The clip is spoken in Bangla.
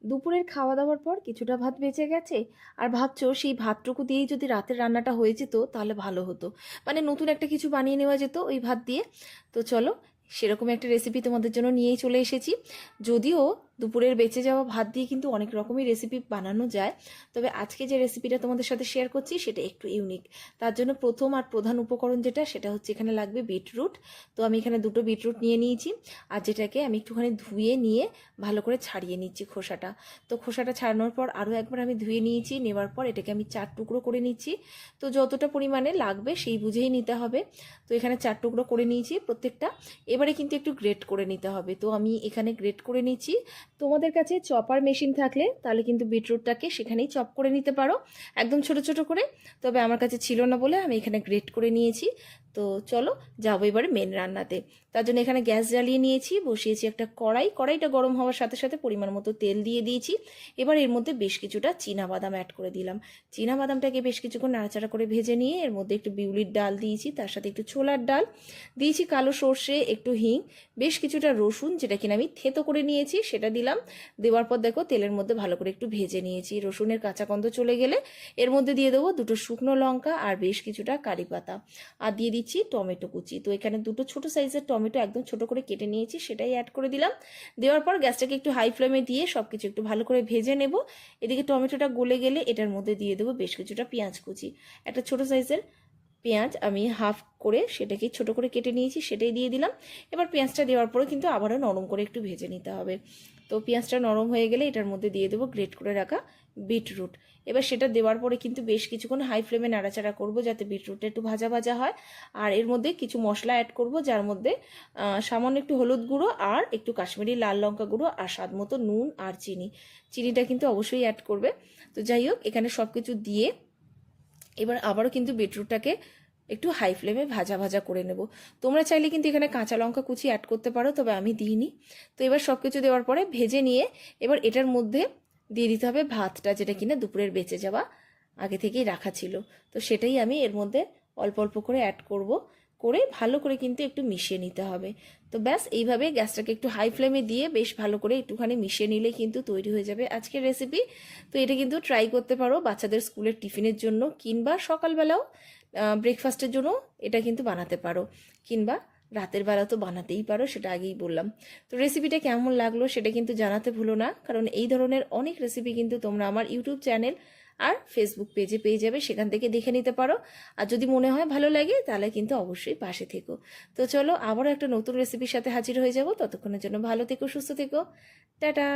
দুপুরের খাওয়া দাওয়ার পর কিছুটা ভাত বেঁচে গেছে, আর ভাবছো সেই ভাতটুকু দিয়েই যদি রাতের রান্নাটা হয়ে যেত তাহলে ভালো হতো। মানে নতুন একটা কিছু বানিয়ে নেওয়া যেত ওই ভাত দিয়ে। তো চলো, সেরকম একটা রেসিপি তোমাদের জন্য নিয়েই চলে এসেছি। যদিও দুপুরের বেঁচে যাওয়া ভাত দিয়ে কিন্তু অনেক রকমই রেসিপি বানানো যায়, তবে আজকে যে রেসিপিটা তোমাদের সাথে শেয়ার করছি সেটা একটু ইউনিক। তার জন্য প্রথম আর প্রধান উপকরণ যেটা, সেটা হচ্ছে এখানে লাগবে বিটরুট। তো আমি এখানে দুটো বিটরুট নিয়ে নিয়েছি, আর যেটাকে আমি একটুখানি ধুয়ে নিয়ে ভালো করে ছাড়িয়ে নিচ্ছি খোসাটা। তো খোসাটা ছাড়ানোর পর আরও একবার আমি ধুয়ে নিয়েছি, নেওয়ার পর এটাকে আমি 4 টুকরো করে নিচ্ছি। তো যতটা পরিমাণে লাগবে সেই বুঝেই নিতে হবে। তো এখানে 4 টুকরো করে নিয়েছি প্রত্যেকটা। এবারে কিন্তু একটু গ্রেট করে নিতে হবে, তো আমি এখানে গ্রেট করে নিচ্ছি। তোমাদের কাছে চপার মেশিন থাকলে তাহলে কিন্তু বিটরুটটাকে সেখানেই চপ করে নিতে পারো, একদম ছোট ছোট করে। তবে আমার কাছে ছিল না বলে আমি এখানে গ্রেট করে নিয়েছি। তো চলো যাবো এবারে মেন রান্নাতে। তার জন্য এখানে গ্যাস জ্বালিয়ে নিয়েছি, বসিয়েছি একটা কড়াই। কড়াইটা গরম হওয়ার সাথে সাথে পরিমাণ মতো তেল দিয়ে দিয়েছি। এবার এর মধ্যে বেশ কিছুটা চীনাবাদাম অ্যাড করে দিলাম। চীনাবাদামটাকে বেশ কিছুক্ষণ নাড়াচাড়া করে ভেজে নিয়ে এর মধ্যে একটু বিউলির ডাল দিয়েছি, তার সাথে একটু ছোলার ডাল দিয়েছি, কালো সর্ষে, একটু হিং, বেশ কিছুটা রসুন যেটা কিনা আমি থেতো করে নিয়েছি সেটা দিলাম। দেওয়ার পর দেখো তেলের মধ্যে ভালো করে একটু ভেজে নিয়েছি। রসুনের কাঁচা গন্ধ চলে গেলে এর মধ্যে দিয়ে দেবো দুটো শুকনো লঙ্কা আর বেশ কিছুটা কারি পাতা, আর দিয়ে দিচ্ছি টমেটো কুচি। তো এখানে দুটো ছোট সাইজের টমেটো একদম ছোট করে কেটে নিয়েছি, সেটাই অ্যাড করে দিলাম। দেওয়ার পর গ্যাসটাকে একটু হাই ফ্লেমে দিয়ে সবকিছু একটু ভালো করে ভেজে নেব। এদিকে টমেটোটা গলে গেলে এটার মধ্যে দিয়ে দেবো বেশ কিছুটা পেঁয়াজ কুচি। একটা ছোট সাইজের পেঁয়াজ আমি হাফ করে সেটাকে ছোট করে কেটে নিয়েছি, সেটাই দিয়ে দিলাম। এবার পেঁয়াজটা দেওয়ার পরে কিন্তু আবারও নরম করে একটু ভেজে নিতে হবে। তো পেঁয়াজটা নরম হয়ে গেলে এটার মধ্যে দিয়ে দেবো গ্রেট করে রাখা বিটরুট। এবার সেটা দেওয়ার পরে কিন্তু বেশ কিছুক্ষণ হাই ফ্লেমে নাড়াচাড়া করব যাতে বিটরুটটা একটু ভাজা ভাজা হয়। আর এর মধ্যে কিছু মশলা অ্যাড করব, যার মধ্যে সামান্য একটু হলুদ গুঁড়ো আর একটু কাশ্মীরি লাল লঙ্কা গুঁড়ো আর স্বাদ মতো নুন আর চিনি। চিনিটা কিন্তু অবশ্যই অ্যাড করবে। তো যাই হোক, এখানে সব কিছু দিয়ে এবার আবারও কিন্তু বিটরুটটাকে একটু হাই ফ্লেমে ভাজা ভাজা করে নেব। তোমরা চাইলে কিন্তু এখানে কাঁচা লঙ্কা কুচি অ্যাড করতে পারো, তবে আমি দিইনি। তো এবার সব কিছু দেওয়ার পরে ভেজে নিয়ে এবার এটার মধ্যে দিয়ে দিতে হবে ভাতটা, যেটা কিনা দুপুরের বেঁচে যাওয়া আগে থেকেই রাখা ছিল। তো সেটাই আমি এর মধ্যে অল্প অল্প করে অ্যাড করব, করে ভালো করে কিন্তু একটু মিশিয়ে নিতে হবে। তো ব্যাস এইভাবে গ্যাসটাকে একটু হাই ফ্লেমে দিয়ে বেশ ভালো করে একটুখানি মিশিয়ে নিলে কিন্তু তৈরি হয়ে যাবে আজকের রেসিপি। তো এটা কিন্তু ট্রাই করতে পারো বাচ্চাদের স্কুলের টিফিনের জন্য, কিংবা সকালবেলাও ব্রেকফাস্টের জন্য এটা কিন্তু বানাতে পারো, কিংবা রাতের বেলা তো বানাতেই পারো, সেটা আগেই বললাম। তো রেসিপিটা কেমন লাগলো সেটা কিন্তু জানাতে ভুলো না, কারণ এই ধরনের অনেক রেসিপি কিন্তু তোমরা আমার ইউটিউব চ্যানেল আর ফেসবুক পেজে পেয়ে যাবে, সেখান থেকে দেখে নিতে পারো। আর যদি মনে হয় ভালো লাগে তাহলে কিন্তু অবশ্যই পাশে থেকো। তো চলো আবারও একটা নতুন রেসিপির সাথে হাজির হয়ে যাব, ততক্ষণের জন্য ভালো থেকো, সুস্থ থেকো, টাটা।